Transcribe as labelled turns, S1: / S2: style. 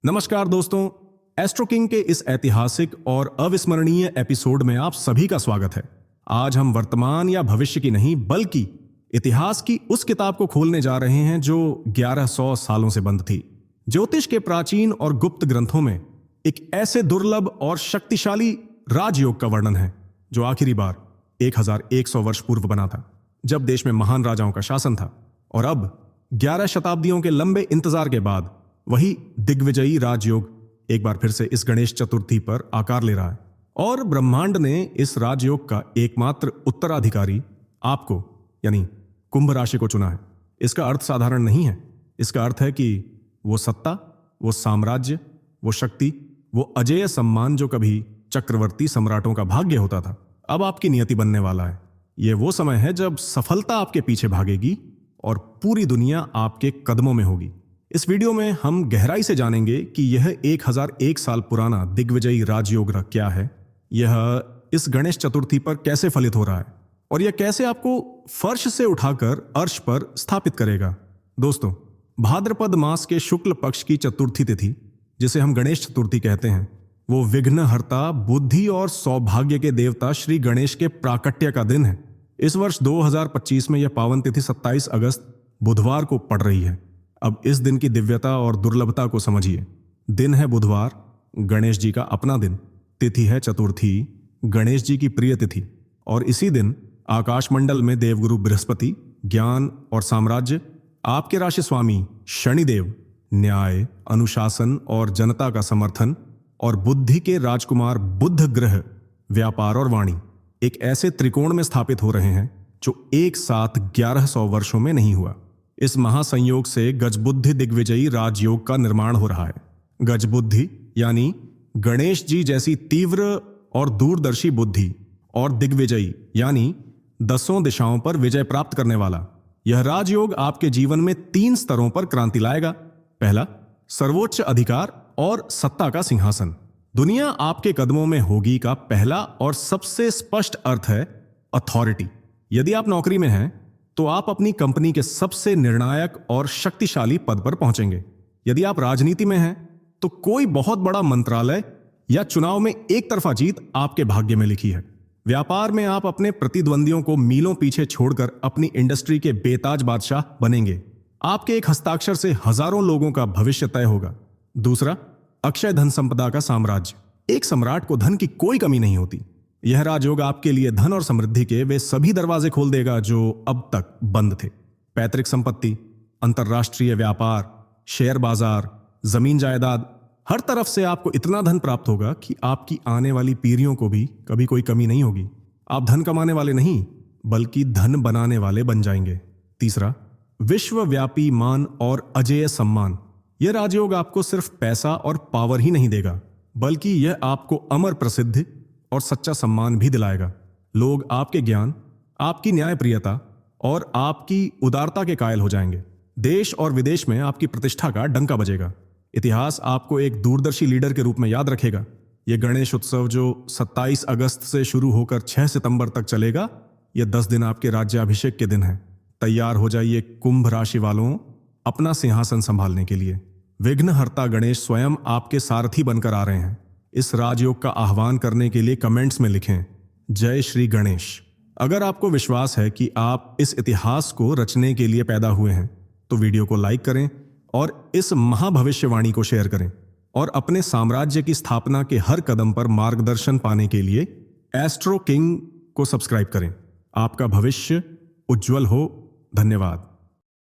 S1: नमस्कार दोस्तों, astro king के इस ऐतिहासिक और अविस्मरणीय एपिसोड में आप सभी का स्वागत है। आज हम वर्तमान या भविष्य की नहीं बल्कि इतिहास की उस किताब को खोलने जा रहे हैं जो 1100 सालों से बंद थी। ज्योतिष के प्राचीन और गुप्त ग्रंथों में एक ऐसे दुर्लभ और शक्तिशाली राजयोग का वर्णन है जो आखिरी बार 1100 वर्ष पूर्व बना था, जब देश में महान राजाओं का शासन था। और अब 11 शताब्दियों के लंबे इंतजार के बाद वही दिग्विजयी राजयोग एक बार फिर से इस गणेश चतुर्थी पर आकार ले रहा है। और ब्रह्मांड ने इस राजयोग का एकमात्र उत्तराधिकारी आपको यानी कुंभ राशि को चुना है। इसका अर्थ साधारण नहीं है। इसका अर्थ है कि वो सत्ता, वो साम्राज्य, वो शक्ति, वो अजेय सम्मान जो कभी चक्रवर्ती सम्राटों का भाग्य होता था, अब आपकी नियति बनने वाला है। ये वो समय है जब सफलता आपके पीछे भागेगी और पूरी दुनिया आपके कदमों में होगी। इस वीडियो में हम गहराई से जानेंगे कि यह 1001 साल पुराना दिग्विजयी राजयोग क्या है, यह इस गणेश चतुर्थी पर कैसे फलित हो रहा है और यह कैसे आपको फर्श से उठाकर अर्श पर स्थापित करेगा। दोस्तों, भाद्रपद मास के शुक्ल पक्ष की चतुर्थी तिथि, जिसे हम गणेश चतुर्थी कहते हैं, वो विघ्नहर्ता, बुद्धि और सौभाग्य के देवता श्री गणेश के प्राकट्य का दिन है। इस वर्ष 2025 में यह पावन तिथि 27 अगस्त बुधवार को पड़ रही है। अब इस दिन की दिव्यता और दुर्लभता को समझिए। दिन है बुधवार, गणेश जी का अपना दिन। तिथि है चतुर्थी, गणेश जी की प्रिय तिथि। और इसी दिन आकाशमंडल में देवगुरु बृहस्पति, ज्ञान और साम्राज्य, आपके राशि स्वामी शनिदेव, न्याय, अनुशासन और जनता का समर्थन, और बुद्धि के राजकुमार बुध ग्रह, व्यापार और वाणी, एक ऐसे त्रिकोण में स्थापित हो रहे हैं जो एक साथ 1100 वर्षों में नहीं हुआ। इस महासंयोग से गजबुद्धि दिग्विजयी राजयोग का निर्माण हो रहा है। गजबुद्धि यानी गणेश जी जैसी तीव्र और दूरदर्शी बुद्धि, और दिग्विजयी यानी 10 दिशाओं पर विजय प्राप्त करने वाला। यह राजयोग आपके जीवन में 3 स्तरों पर क्रांति लाएगा। पहला, सर्वोच्च अधिकार और सत्ता का सिंहासन। दुनिया आपके कदमों में होगी का पहला और सबसे स्पष्ट अर्थ है अथॉरिटी। यदि आप नौकरी में हैं तो आप अपनी कंपनी के सबसे निर्णायक और शक्तिशाली पद पर पहुंचेंगे। यदि आप राजनीति में हैं तो कोई बहुत बड़ा मंत्रालय या चुनाव में एक तरफा जीत आपके भाग्य में लिखी है। व्यापार में आप अपने प्रतिद्वंदियों को मीलों पीछे छोड़कर अपनी इंडस्ट्री के बेताज बादशाह बनेंगे। आपके एक हस्ताक्षर से हजारों लोगों का भविष्य तय होगा। दूसरा, अक्षय धन संपदा का साम्राज्य। एक सम्राट को धन की कोई कमी नहीं होती। यह राजयोग आपके लिए धन और समृद्धि के वे सभी दरवाजे खोल देगा जो अब तक बंद थे। पैतृक संपत्ति, अंतरराष्ट्रीय व्यापार, शेयर बाजार, जमीन जायदाद, हर तरफ से आपको इतना धन प्राप्त होगा कि आपकी आने वाली पीढ़ियों को भी कभी कोई कमी नहीं होगी। आप धन कमाने वाले नहीं बल्कि धन बनाने वाले बन जाएंगे। तीसरा, विश्वव्यापी मान और अजेय सम्मान। यह राजयोग आपको सिर्फ पैसा और पावर ही नहीं देगा बल्कि यह आपको अमर प्रसिद्धि और सच्चा सम्मान भी दिलाएगा। लोग आपके ज्ञान, आपकी न्यायप्रियता और आपकी उदारता के कायल हो जाएंगे। देश और विदेश में आपकी प्रतिष्ठा का डंका बजेगा। इतिहास आपको एक दूरदर्शी लीडर के रूप में याद रखेगा। यह गणेश उत्सव जो 27 अगस्त से शुरू होकर 6 सितंबर तक चलेगा, यह 10 दिन आपके राज्याभिषेक के दिन है। तैयार हो जाइए कुंभ राशि वालों, अपना सिंहासन संभालने के लिए। विघ्नहर्ता गणेश स्वयं आपके सारथी बनकर आ रहे हैं। इस राजयोग का आह्वान करने के लिए कमेंट्स में लिखें जय श्री गणेश। अगर आपको विश्वास है कि आप इस इतिहास को रचने के लिए पैदा हुए हैं तो वीडियो को लाइक करें और इस महाभविष्यवाणी को शेयर करें। और अपने साम्राज्य की स्थापना के हर कदम पर मार्गदर्शन पाने के लिए एस्ट्रो किंग को सब्सक्राइब करें। आपका भविष्य उज्जवल हो। धन्यवाद।